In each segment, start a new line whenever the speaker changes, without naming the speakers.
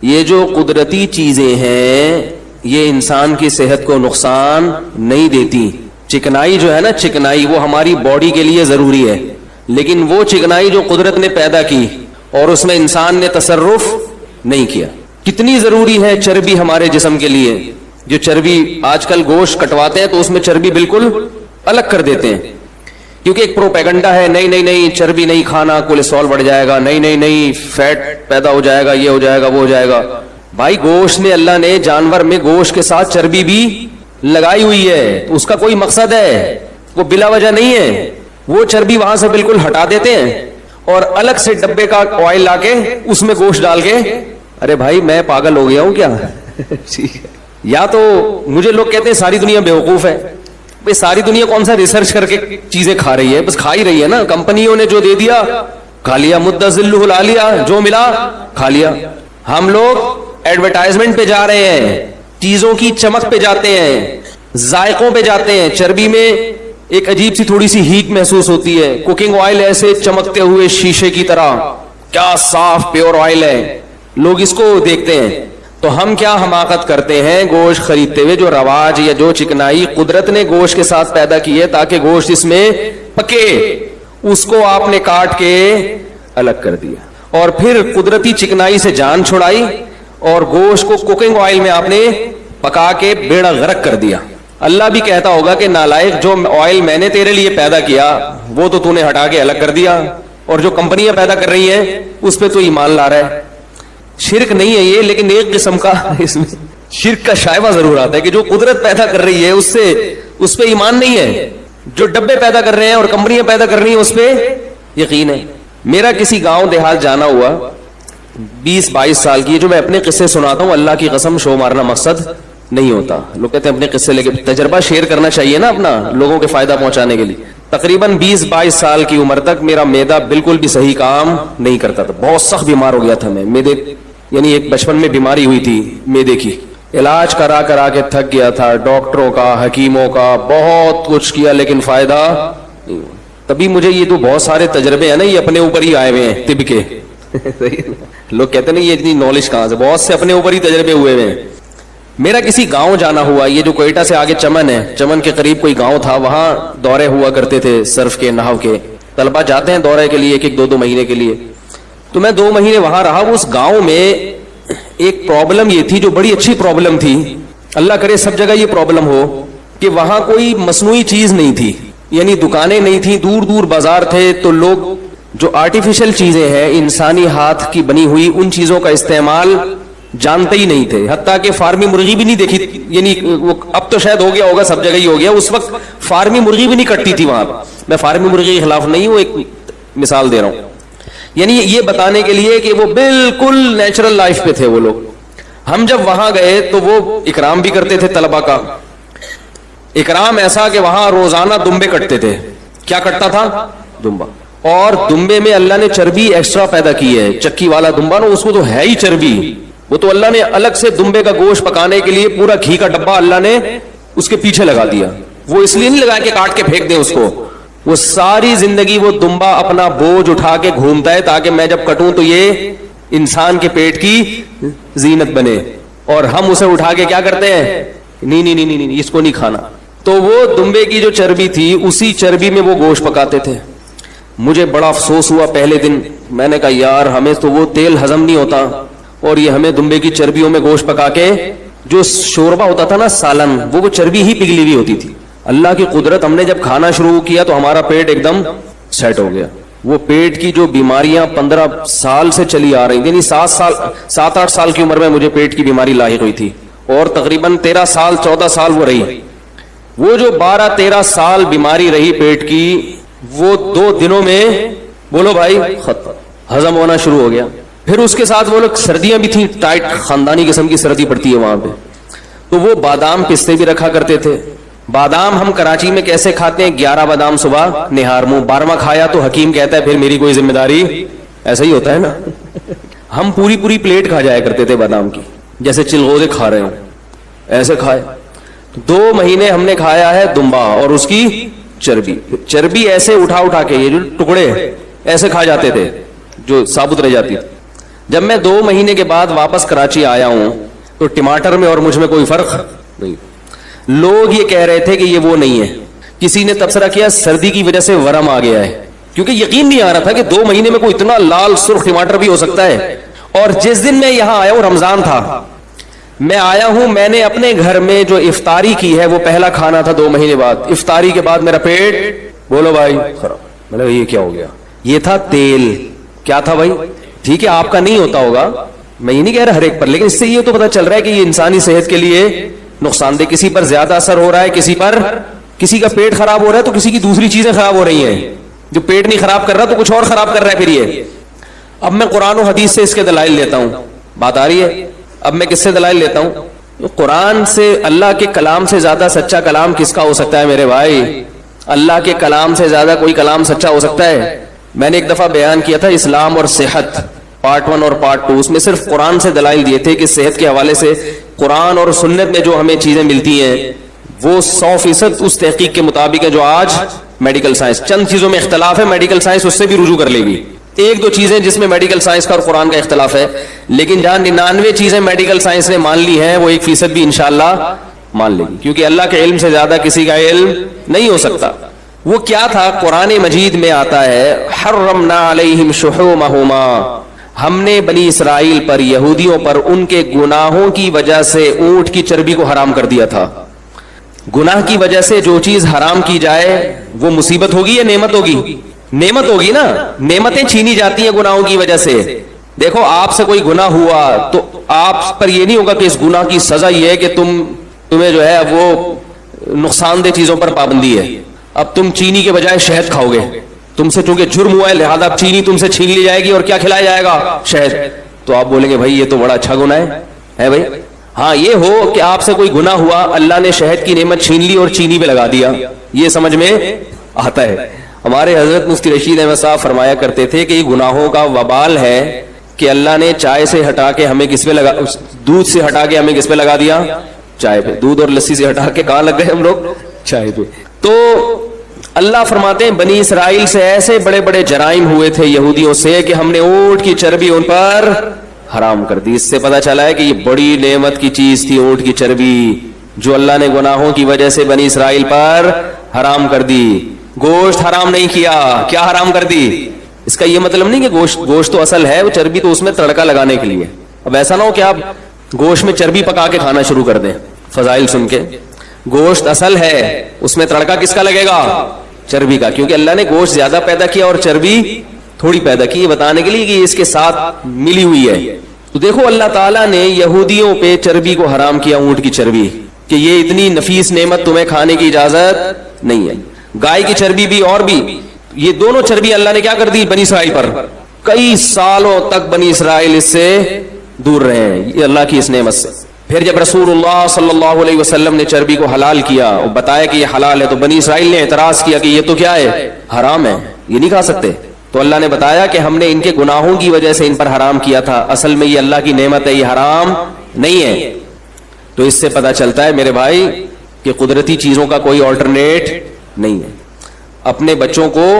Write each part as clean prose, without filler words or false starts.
یہ جو قدرتی چیزیں ہیں یہ انسان کی صحت کو نقصان نہیں دیتی. چکنائی جو ہے نا، چکنائی وہ ہماری باڈی کے لیے ضروری ہے، لیکن وہ چکنائی جو قدرت نے پیدا کی اور اس میں انسان نے تصرف نہیں کیا. کتنی ضروری ہے چربی ہمارے جسم کے لیے. جو چربی آج کل گوشت کٹواتے ہیں تو اس میں چربی بالکل الگ کر دیتے ہیں، کیونکہ ایک پروپیگنڈا ہے نہیں نہیں نہیں چربی نہیں کھانا، کولیسٹرول بڑھ جائے گا، نہیں نہیں نہیں فیٹ پیدا ہو جائے گا، یہ ہو جائے گا وہ ہو جائے گا. بھائی گوشت نے، اللہ نے جانور میں گوشت کے ساتھ چربی بھی لگائی ہوئی ہے، تو اس کا کوئی مقصد ہے، وہ بلا وجہ نہیں ہے. وہ چربی وہاں سے بالکل ہٹا دیتے ہیں اور الگ سے ڈبے کا آئل لا کے اس میں گوشت ڈال کے. ارے بھائی میں پاگل ہو گیا ہوں کیا؟ یا تو مجھے لوگ کہتے ہیں ساری دنیا بیوقوف ہے. بھائی ساری دنیا کون سا ریسرچ کر کے چیزیں کھا رہی ہے؟ بس کھا ہی رہی ہے نا. کمپنیوں نے جو دے دیا کھا لیا، مدہ ذلہ لا لیا، جو ملا کھا لیا. ہم لوگ ایڈورٹائزمنٹ پہ جا رہے ہیں، چیزوں کی چمک پہ جاتے ہیں، ذائقوں پہ جاتے ہیں. چربی میں ایک عجیب سی تھوڑی سی ہیٹ محسوس ہوتی ہے. کوکنگ آئل ایسے چمکتے ہوئے شیشے کی طرح، کیا صاف پیور آئل ہے، لوگ اس کو دیکھتے ہیں. تو ہم کیا حماقت کرتے ہیں گوشت خریدتے ہوئے. جو رواج یا جو چکنائی قدرت نے گوشت کے ساتھ پیدا کی ہے تاکہ گوشت اس میں پکے، اس کو آپ نے کاٹ کے الگ کر دیا اور پھر قدرتی چکنائی سے جان چھڑائی اور گوشت کو کوکنگ آئل میں آپ نے پکا کے بیڑا غرق کر دیا. اللہ بھی کہتا ہوگا کہ نالائق، جو آئل میں نے تیرے لیے پیدا کیا وہ تو نے ہٹا کے الگ کر دیا، اور جو کمپنیاں پیدا کر رہی ہیں اس پہ تو ایمان لا رہا ہے. شرک نہیں ہے یہ، لیکن ایک قسم کا اس میں شرک کا شائبہ ضرور آتا ہے کہ جو قدرت پیدا کر رہی ہے اس پہ ایمان نہیں ہے. جو ڈبے پیدا کر رہے ہیں اور کمپنیاں پیدا کر رہی ہیں اس پہ یقین ہے. میرا کسی گاؤں دیہات جانا ہوا 20-22 سال کی. جو میں اپنے قصے سناتا ہوں، اللہ کی قسم شو مارنا مقصد نہیں ہوتا. لوگ کہتے ہیں اپنے قصے لے کے تجربہ شیئر کرنا چاہیے نا اپنا، لوگوں کے فائدہ پہنچانے کے لیے. تقریباً 20-22 سال کی عمر تک میرا معدہ بالکل بھی صحیح کام نہیں کرتا تھا. بہت سخت بیمار ہو گیا تھا میں. معدے یعنی ایک بچپن میں بیماری ہوئی تھی معدے کی، علاج کرا کرا کے تھک گیا تھا، ڈاکٹروں کا، حکیموں کا، بہت کچھ کیا لیکن فائدہ نہیں ہوا. تبھی مجھے یہ تو بہت سارے تجربے ہیں نا، یہ اپنے اوپر ہی آئے ہوئے ہیں طب کے. لوگ کہتے ہیں یہ اتنی نالج کہاں سے، بہت سے اپنے اوپر ہی تجربے ہوئے ہوئے ہیں. میرا کسی گاؤں جانا ہوا، یہ جو کوئٹہ سے آگے چمن ہے، چمن کے قریب کوئی گاؤں تھا، وہاں دورے ہوا کرتے تھے صرف کے، نحو کے. طلبہ جاتے ہیں دورے کے لیے 1-2 مہینے کے لیے. تو میں 2 مہینے وہاں رہا. اس گاؤں میں ایک پرابلم یہ تھی جو بڑی اچھی پرابلم تھی، اللہ کرے سب جگہ یہ پرابلم ہو، کہ وہاں کوئی مصنوعی چیز نہیں تھی، یعنی دکانیں نہیں تھیں، دور دور بازار تھے. تو لوگ جو آرٹیفیشل چیزیں ہیں انسانی ہاتھ کی بنی ہوئی، ان چیزوں کا استعمال جانتے ہی نہیں تھے. حتیٰ کہ فارمی مرغی بھی نہیں دیکھی، یعنی وہ اب تو شاید ہو گیا ہوگا، سب جگہ ہی ہو گیا، اس وقت فارمی مرغی بھی نہیں کٹتی تھی وہاں. میں فارمی مرغی کے خلاف نہیں ہوں، ایک مثال دے رہا ہوں. یعنی یہ بتانے کے لیے کہ وہ بالکل نیچرل لائف پہ تھے وہ لوگ. ہم جب وہاں گئے تو وہ اکرام بھی کرتے تھے طلبہ کا. اکرام ایسا کہ وہاں روزانہ دمبے کٹتے تھے. کیا کٹتا تھا؟ دمبا. اور دمبے میں اللہ نے چربی ایکسٹرا پیدا کی ہے. چکی والا دمبا نا، اس کو تو ہے ہی چربی. وہ تو اللہ نے الگ سے دمبے کا گوشت پکانے کے لیے پورا گھی کا ڈبہ اللہ نے اس کے پیچھے لگا دیا. وہ اس لیے نہیں لگا کہ کاٹ کے پھینک دیں اس کو، وہ ساری زندگی وہ دمبا اپنا بوجھ اٹھا کے گھومتا ہے تاکہ میں جب کٹوں تو یہ انسان کے پیٹ کی زینت بنے. اور ہم اسے اٹھا کے کیا کرتے ہیں؟ نہیں نہیں نہیں نہیں اس کو نہیں کھانا. تو وہ دمبے کی جو چربی تھی اسی چربی میں وہ گوشت پکاتے تھے. مجھے بڑا افسوس ہوا پہلے دن. میں نے کہا یار ہمیں تو وہ تیل ہضم نہیں ہوتا اور یہ ہمیں دمبے کی چربیوں میں گوشت پکا کے جو شوربہ ہوتا تھا نا، سالن، وہ چربی ہی پگھلی ہوئی ہوتی تھی. اللہ کی قدرت، ہم نے جب کھانا شروع کیا تو ہمارا پیٹ ایک دم سیٹ ہو گیا. وہ پیٹ کی جو بیماریاں 15 سال سے چلی آ رہی تھی، یعنی 7-8 سال کی عمر میں مجھے پیٹ کی بیماری لاحق ہوئی تھی اور تقریباً 13-14 سال وہ رہی. وہ جو 12-13 سال بیماری رہی پیٹ کی، وہ 2 دنوں میں بولو بھائی ختم، ہضم ہونا شروع ہو گیا. پھر اس کے ساتھ وہ لوگ سردیاں بھی تھیں، ٹائٹ خاندانی قسم کی سردی پڑتی ہے وہاں پہ. تو وہ بادام پستے بھی رکھا کرتے تھے. بادام ہم کراچی میں کیسے کھاتے ہیں؟ 11 بادام صبح نہار منہ، 12واں کھایا تو حکیم کہتا ہے پھر میری کوئی ذمہ داری. ایسا ہی ہوتا ہے نا. ہم پوری پلیٹ کھا جایا کرتے تھے بادام کی، جیسے چلغوزے کھا رہے ہوں ایسے کھائے. 2 مہینے ہم نے کھایا ہے دمبا اور اس کی چربی ایسے اٹھا کے، یہ جو ٹکڑے ایسے کھا جاتے تھے جو ثابت رہ جاتی تھی. جب میں 2 مہینے کے بعد واپس کراچی آیا ہوں تو ٹماٹر میں اور مجھ میں کوئی فرق نہیں. لوگ یہ کہہ رہے تھے کہ یہ وہ نہیں ہے. کسی نے تبصرہ کیا سردی کی وجہ سے ورم آ گیا ہے, کیونکہ یقین نہیں آ رہا تھا کہ 2 مہینے میں کوئی اتنا لال سرخ ٹماٹر بھی ہو سکتا ہے. اور جس دن میں یہاں آیا ہوں رمضان تھا, میں آیا ہوں, میں نے اپنے گھر میں جو افطاری کی ہے وہ پہلا کھانا تھا 2 مہینے بعد. افطاری کے بعد میرا پیٹ, بولو بھائی, خراب. میں نے یہ کیا ہو گیا؟ یہ تھا تیل. کیا تھا بھائی؟ ٹھیک ہے آپ کا نہیں ہوتا ہوگا, میں یہ نہیں کہہ رہا ہر ایک پر, لیکن اس سے یہ تو پتا چل رہا ہے کہ یہ انسانی صحت کے لیے نقصان دہ. کسی پر زیادہ اثر ہو رہا ہے, کسی کا پیٹ خراب ہو رہا ہے تو کسی کی دوسری چیزیں خراب ہو رہی ہیں. جو پیٹ نہیں خراب کر رہا تو کچھ اور خراب کر رہا ہے پھر یہ. اب میں قرآن و حدیث سے اس کے دلائل لیتا ہوں. بات آ رہی ہے؟ اب میں کس سے دلائل لیتا ہوں؟ قرآن سے. اللہ کے کلام سے زیادہ سچا کلام کس کا ہو سکتا ہے میرے بھائی؟ اللہ کے کلام سے زیادہ کوئی کلام سچا ہو سکتا ہے؟ میں نے ایک دفعہ بیان کیا تھا اسلام اور صحت پارٹ 1 اور پارٹ 2, اس میں صرف قرآن سے دلائل دیے تھے کہ صحت کے حوالے سے قرآن اور سنت میں جو ہمیں چیزیں ملتی ہیں وہ 100% اس تحقیق کے مطابق ہے جو آج میڈیکل سائنس. چند چیزوں میں اختلاف ہے, میڈیکل سائنس اس سے بھی رجوع کر لے گی. 1-2 چیزیں جس میں میڈیکل سائنس کا اور قرآن کا اختلاف ہے, لیکن جہاں 99 چیزیں میڈیکل سائنس نے مان لی ہیں وہ 1% بھی انشاءاللہ مان لے گی, کیونکہ اللہ کے علم سے زیادہ کسی کا علم نہیں ہو سکتا. وہ کیا تھا؟ قرآن مجید میں آتا ہے حرمنا علیہم شحومہما, ہم نے بنی اسرائیل پر, یہودیوں پر, ان کے گناہوں کی وجہ سے اونٹ کی چربی کو حرام کر دیا تھا. گناہ کی وجہ سے جو چیز حرام کی جائے وہ مصیبت ہوگی یا نعمت ہوگی؟ نعمت ہوگی نا. نعمتیں چھینی جاتی ہیں گناہوں کی وجہ سے. دیکھو آپ سے کوئی گناہ ہوا تو آپ پر یہ نہیں ہوگا کہ اس گناہ کی سزا یہ ہے کہ تمہیں جو ہے وہ نقصان دہ چیزوں پر پابندی ہے. اب تم چینی کے بجائے شہد کھاؤ گے, تم سے چونکہ جرم ہوا ہے لہذا اب چینی تم سے چھین لی جائے گی اور کیا کھلایا جائے گا؟ شہد. تو آپ بولیں گے بھائی یہ تو بڑا اچھا گناہ ہے بھائی. ہاں یہ ہو کہ آپ سے کوئی گناہ ہوا, اللہ نے شہد کی نعمت چھین لی اور چینی پہ لگا دیا, یہ سمجھ میں آتا ہے. ہمارے حضرت مفتی رشید احمد صاحب فرمایا کرتے تھے کہ یہ گناہوں کا وبال ہے کہ اللہ نے چائے سے ہٹا کے ہمیں کس پہ لگا, دودھ سے ہٹا کے ہمیں کس پہ لگا دیا؟ چائے پہ. دودھ اور لسی سے ہٹا کے کہاں لگ گئے ہم لوگ؟ چائے پہ. تو اللہ فرماتے ہیں بنی اسرائیل سے ایسے بڑے بڑے جرائم ہوئے تھے یہودیوں سے کہ ہم نے اونٹ کی چربی ان پر حرام کر دی. اس سے پتا چلا ہے کہ یہ بڑی نعمت کی چیز تھی اونٹ کی چربی, جو اللہ نے گناہوں کی وجہ سے بنی اسرائیل پر حرام کر دی. گوشت حرام نہیں کیا, کیا حرام کر دی؟ اس کا یہ مطلب نہیں کہ گوشت تو اصل ہے, وہ چربی تو اس میں تڑکا لگانے کے لیے. اب ایسا نہ ہو کہ آپ گوشت میں چربی پکا کے کھانا شروع کر دیں فضائل سن کے. گوشت اصل ہے, اس میں تڑکا کس کا لگے گا؟ چربی کا, کیونکہ اللہ نے گوشت زیادہ پیدا کیا اور چربی تھوڑی پیدا کی, یہ بتانے کے لیے کہ اس کے ساتھ ملی ہوئی ہے. تو دیکھو اللہ تعالیٰ نے یہودیوں پہ چربی کو حرام کیا, اونٹ کی چربی, کہ یہ اتنی نفیس نعمت تمہیں کھانے کی اجازت نہیں ہے. گائے کی چربی بھی اور بھی, یہ دونوں چربی اللہ نے کیا کر دی بنی اسرائیل پر. کئی سالوں تک بنی اسرائیل اس سے دور رہے ہیں, یہ اللہ کی اس نعمت سے. پھر جب رسول اللہ صلی اللہ علیہ وسلم نے چربی کو حلال کیا اور بتایا کہ یہ حلال ہے, تو بنی اسرائیل نے اعتراض کیا کہ یہ تو کیا ہے؟ حرام ہے, یہ نہیں کھا سکتے. تو اللہ نے بتایا کہ ہم نے ان کے گناہوں کی وجہ سے ان پر حرام کیا تھا, اصل میں یہ اللہ کی نعمت ہے, یہ حرام نہیں ہے. تو اس سے پتہ چلتا ہے میرے بھائی کہ قدرتی چیزوں کا کوئی آلٹرنیٹ نہیں ہے. اپنے بچوں کو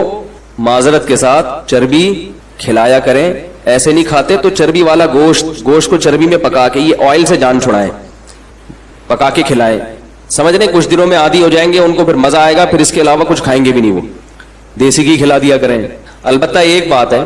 معذرت کے ساتھ چربی کھلایا کریں, ایسے نہیں کھاتے تو چربی والا گوشت کو چربی میں پکا کے, یہ آئل سے جان چھڑائیں, پکا کے کھلائیں. سمجھ رہے کچھ دنوں میں عادی ہو جائیں گے, ان کو پھر مزہ آئے گا, پھر اس کے علاوہ کچھ کھائیں گے بھی نہیں. وہ دیسی گھی کھلا دیا کریں. البتہ ایک بات ہے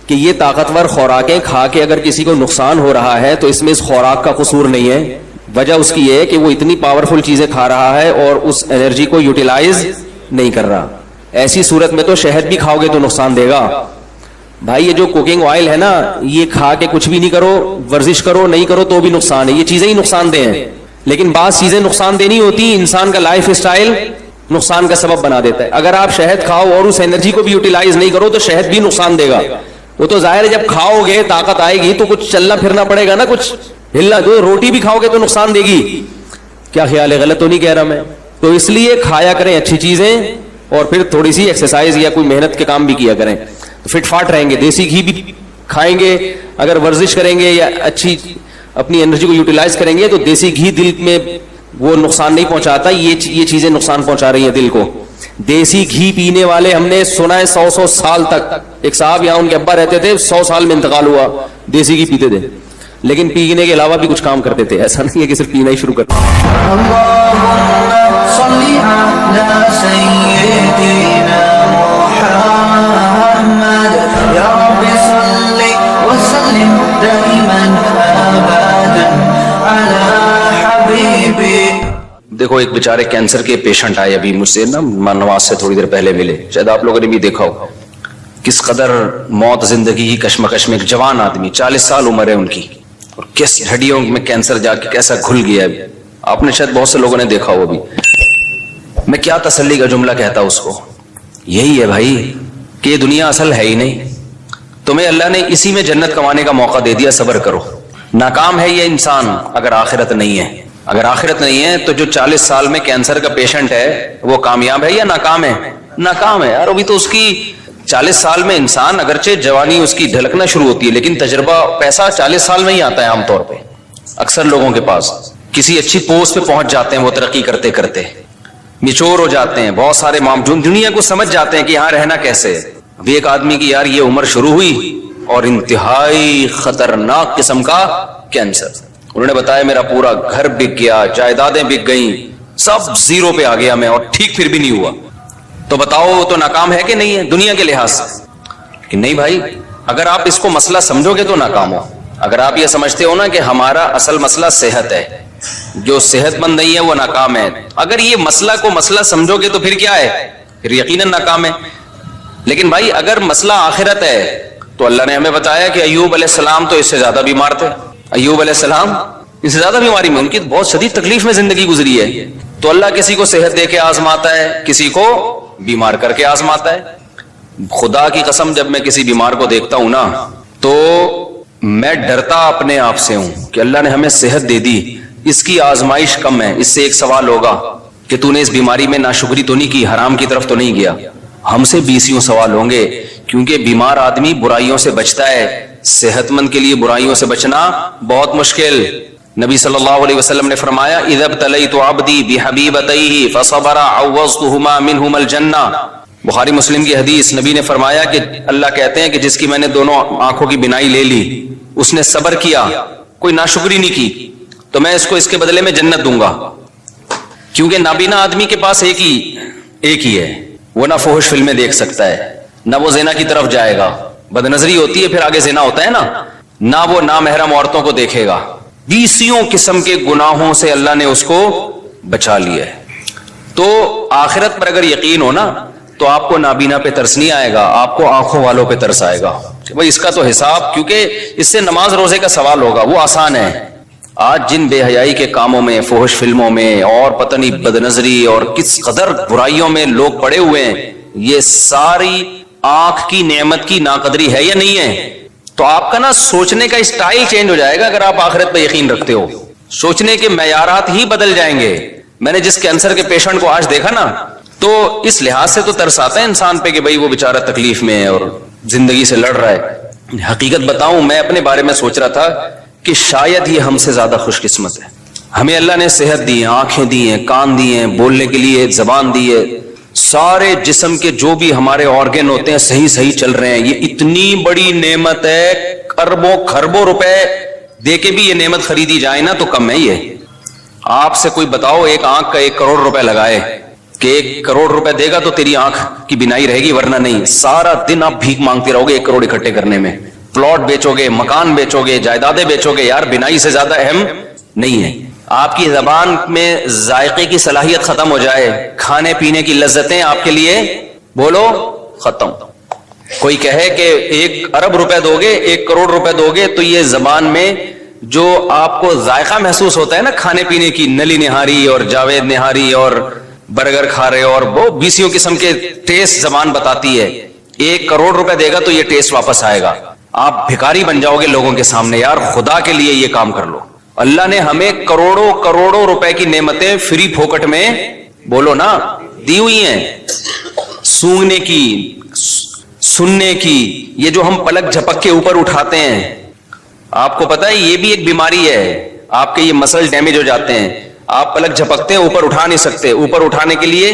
کہ یہ طاقتور خوراکیں کھا کے اگر کسی کو نقصان ہو رہا ہے تو اس میں اس خوراک کا قصور نہیں ہے. وجہ اس کی یہ ہے کہ وہ اتنی پاورفل چیزیں کھا رہا ہے اور اس انرجی کو یوٹیلائز نہیں کر رہا. ایسی صورت میں تو شہد بھی کھاؤ گے تو نقصان دے گا. بھائی یہ جو کوکنگ آئل ہے نا, یہ کھا کے کچھ بھی نہیں کرو, ورزش کرو نہیں کرو تو بھی نقصان ہے. یہ چیزیں ہی نقصان دہ ہیں, لیکن بعض چیزیں نقصان دہ نہیں ہوتی, انسان کا لائف اسٹائل نقصان کا سبب بنا دیتا ہے. اگر آپ شہد کھاؤ اور اس انرجی کو بھی یوٹیلائز نہیں کرو تو شہد بھی نقصان دے گا. وہ تو ظاہر ہے جب کھاؤ گے طاقت آئے گی تو کچھ چلنا پھرنا پڑے گا نا, کچھ ہلنا. جو روٹی بھی کھاؤ گے تو نقصان دے گی. کیا خیال ہے؟ غلط تو نہیں کہہ رہا میں. تو اس لیے کھایا کریں اچھی چیزیں اور پھر تھوڑی سی ایکسرسائز یا کوئی محنت کے کام بھی کیا کریں, فٹ فاٹ رہیں گے. دیسی گھی بھی کھائیں گے, اگر ورزش کریں گے یا اچھی اپنی انرجی کو یوٹیلائز کریں گے تو دیسی گھی دل میں وہ نقصان نہیں پہنچاتا, یہ چیزیں نقصان پہنچا رہی ہیں دل کو. دیسی گھی پینے والے ہم نے سنا ہے 100 سال تک. ایک صاحب یہاں ان کے ابا رہتے تھے, 100 سال میں انتقال ہوا, دیسی گھی پیتے تھے, لیکن پینے کے علاوہ بھی کچھ کام کرتے تھے. ایسا نہیں ہے کہ صرف پینا ہی شروع کرتے. دیکھو ایک بیچارے کینسر کے پیشنٹ آئے ابھی مجھ سے نا, نواز سے تھوڑی دیر پہلے ملے, شاید آپ لوگوں نے بھی دیکھا ہو کس قدر موت زندگی کی کشمکش میں. ایک جوان آدمی, 40 سال عمر ہے ان کی, اور کس ہڈیوں میں کینسر جا کے کیسا گھل گیا ابھی. آپ نے شاید بہت سے لوگوں نے دیکھا ہو. بھی میں کیا تسلی کا جملہ کہتا اس کو, یہی ہے بھائی کہ یہ دنیا اصل ہے ہی نہیں, تمہیں اللہ نے اسی میں جنت کمانے کا موقع دے دیا, صبر کرو. ناکام ہے یہ انسان اگر آخرت نہیں ہے. اگر آخرت نہیں ہے تو جو 40 سال میں کینسر کا پیشنٹ ہے وہ کامیاب ہے یا ناکام ہے؟ ناکام ہے یار. ابھی تو اس کی 40 سال میں انسان, اگرچہ جوانی اس کی ڈھلکنا شروع ہوتی ہے, لیکن تجربہ پیسہ 40 سال میں ہی آتا ہے عام طور پہ. اکثر لوگوں کے پاس کسی اچھی پوسٹ پہ پہنچ جاتے ہیں وہ ترقی کرتے کرتے, میچور ہو جاتے ہیں, بہت سارے دنیا کو سمجھ جاتے ہیں کہ یہاں رہنا کیسے ہے. ابھی ایک آدمی کی یار یہ عمر شروع ہوئی اور انتہائی خطرناک قسم کا کینسر. انہوں نے بتایا میرا پورا گھر بک گیا, جائیدادیں بک گئیں, سب زیرو پہ آ گیا میں, اور ٹھیک پھر بھی نہیں ہوا. تو بتاؤ تو ناکام ہے کہ نہیں ہے دنیا کے لحاظ سے؟ کہ نہیں بھائی, اگر آپ اس کو مسئلہ سمجھو گے تو ناکام ہو. اگر آپ یہ سمجھتے ہو نا کہ ہمارا اصل مسئلہ صحت ہے, جو صحت مند نہیں ہے وہ ناکام ہے, اگر یہ مسئلہ کو مسئلہ سمجھو گے تو پھر کیا ہے؟ پھر یقیناً ناکام ہے. لیکن بھائی اگر مسئلہ آخرت ہے تو اللہ نے ہمیں بتایا کہ ایوب علیہ السلام تو اس سے زیادہ بیمار تھے. ایوب علیہ السلام اس سے زیادہ بیماری میں, ان کی بہت شدید تکلیف میں زندگی گزری ہے. تو اللہ کسی کو صحت دے کے آزماتا ہے, کسی کو بیمار کر کے آزماتا ہے. خدا کی قسم جب میں کسی بیمار کو دیکھتا ہوں نا تو میں ڈرتا اپنے آپ سے ہوں کہ اللہ نے ہمیں صحت دے دی, اس کی آزمائش کم ہے, اس سے ایک سوال ہوگا کہ تو نے اس بیماری میں ناشکری تو نہیں کی, حرام کی طرف تو نہیں گیا. ہم سے 20 سوال ہوں گے, کیونکہ بیمار آدمی برائیوں سے بچتا ہے, صحت مند کے لیے برائیوں سے بچنا بہت مشکل. نبی صلی اللہ علیہ وسلم نے فرمایا اذا ابتلیت عبدی بحبیبتیہ فصبر عوضتہما منہما الجنہ. بخاری مسلم کی حدیث, نبی نے فرمایا کہ اللہ کہتے ہیں کہ جس کی میں نے دونوں آنکھوں کی بینائی لے لی, اس نے صبر کیا, کوئی ناشکری نہیں کی, تو میں اس کو اس کے بدلے میں جنت دوں گا. کیونکہ نابینا آدمی کے پاس ایک ہی ہے, وہ نہ فحش فلمیں دیکھ سکتا ہے, نہ وہ زنا کی طرف جائے گا, بد نظری ہوتی ہے پھر آگے زنا ہوتا ہے نا, نہ وہ نامحرم عورتوں کو دیکھے گا. 20 قسم کے گناہوں سے اللہ نے اس کو بچا لیا ہے. تو آخرت پر اگر یقین ہو نا تو آپ کو نابینا پہ ترس نہیں آئے گا, آپ کو آنکھوں والوں پہ ترس آئے گا کہ بھائی اس کا تو حساب, کیونکہ اس سے نماز روزے کا سوال ہوگا, وہ آسان ہے. آج جن بے حیائی کے کاموں میں, فحش فلموں میں, اور پتہ نہیں بد نظری اور کس قدر برائیوں میں لوگ پڑے ہوئے ہیں, یہ ساری آنکھ کی نعمت کی ناقدری ہے یا نہیں ہے؟ تو آپ کا نا سوچنے کا اسٹائل چینج ہو جائے گا اگر آپ آخرت پہ یقین رکھتے ہو. سوچنے کے معیارات ہی بدل جائیں گے. میں نے جس کینسر کے پیشنٹ کو آج دیکھا نا تو اس لحاظ سے تو ترس آتا ہے انسان پہ کہ بھائی وہ بیچارہ تکلیف میں ہے اور زندگی سے لڑ رہا ہے. حقیقت بتاؤں, میں اپنے بارے میں سوچ رہا تھا کہ شاید یہ ہم سے زیادہ خوش قسمت ہے. ہمیں اللہ نے صحت دی ہے, آنکھیں دی ہیں, کان دی ہیں, بولنے کے لیے زبان دی ہے, سارے جسم کے جو بھی ہمارے آرگن ہوتے ہیں صحیح چل رہے ہیں. یہ اتنی بڑی نعمت ہے, اربوں خربوں روپے دے کے بھی یہ نعمت خریدی جائے نا تو کم ہے. یہ آپ سے کوئی بتاؤ ایک آنکھ کا 1 کروڑ روپے لگائے کہ 1 کروڑ روپے دے گا تو تیری آنکھ کی بینائی رہے گی, ورنہ نہیں. سارا دن آپ بھیک مانگتے رہو گے 1 کروڑ اکٹھے کرنے میں. پلاٹ بیچو گے, مکان بیچو گے, جائیدادیں بیچو گے, یار بینائی سے زیادہ اہم نہیں ہے. آپ کی زبان میں ذائقے کی صلاحیت ختم ہو جائے, کھانے پینے کی لذتیں آپ کے لیے بولو ختم. کوئی کہے کہ 1 ارب روپے دو گے, 1 کروڑ روپے دو گے, تو یہ زبان میں جو آپ کو ذائقہ محسوس ہوتا ہے نا کھانے پینے کی, نلی نہاری اور جاوید نہاری اور برگر کھا رہے اور وہ 20 قسم کے ٹیسٹ زبان بتاتی ہے, 1 کروڑ روپے دے گا تو یہ ٹیسٹ واپس آئے گا. آپ بھکاری بن جاؤ گے لوگوں کے سامنے. یار خدا کے لیے یہ کام کر لو. اللہ نے ہمیں کروڑوں روپے کی نعمتیں فری پھوکٹ میں بولو نا دی ہوئی ہیں. سونگنے کی, سننے کی, یہ جو ہم پلک جھپک کے اوپر اٹھاتے ہیں, آپ کو پتا ہے یہ بھی ایک بیماری ہے. آپ کے یہ مسل ڈیمیج ہو جاتے ہیں, آپ پلک جھپکتے ہیں اوپر اٹھا نہیں سکتے. اوپر اٹھانے کے لیے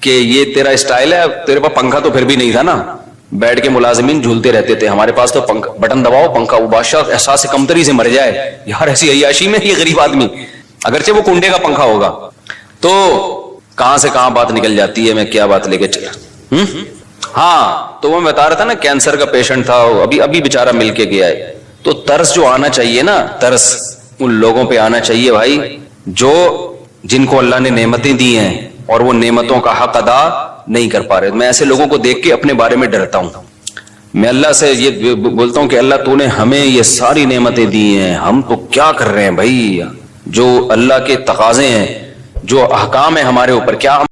کہ یہ تیرا اسٹائل ہے, تیرے پاس پنکھا تو پھر بھی نہیں تھا نا, بیٹھ کے ملازمین جھولتے رہتے تھے, ہمارے پاس تو بٹن دباؤ پنکھا. وہ بادشاہ احساس کمتری سے مر جائے یار, ایسی عیاشی میں یہ غریب آدمی, اگرچہ وہ کنڈے کا پنکھا ہوگا. تو کہاں سے کہاں بات نکل جاتی ہے, میں کیا بات لے کے چلا. ہاں تو وہ بتا رہا تھا نا, کینسر کا پیشنٹ تھا, ابھی بیچارہ مل کے گیا ہے. تو ترس جو آنا چاہیے نا, ترس ان لوگوں پہ آنا چاہیے بھائی جو جن کو اللہ نے نعمتیں دی ہیں اور وہ نعمتوں کا حق ادا نہیں کر پا رہے. میں ایسے لوگوں کو دیکھ کے اپنے بارے میں ڈرتا ہوں. میں اللہ سے یہ بولتا ہوں کہ اللہ تو نے ہمیں یہ ساری نعمتیں دی ہیں, ہم تو کیا کر رہے ہیں بھائی, جو اللہ کے تقاضے ہیں, جو احکام ہیں ہمارے اوپر, کیا ہم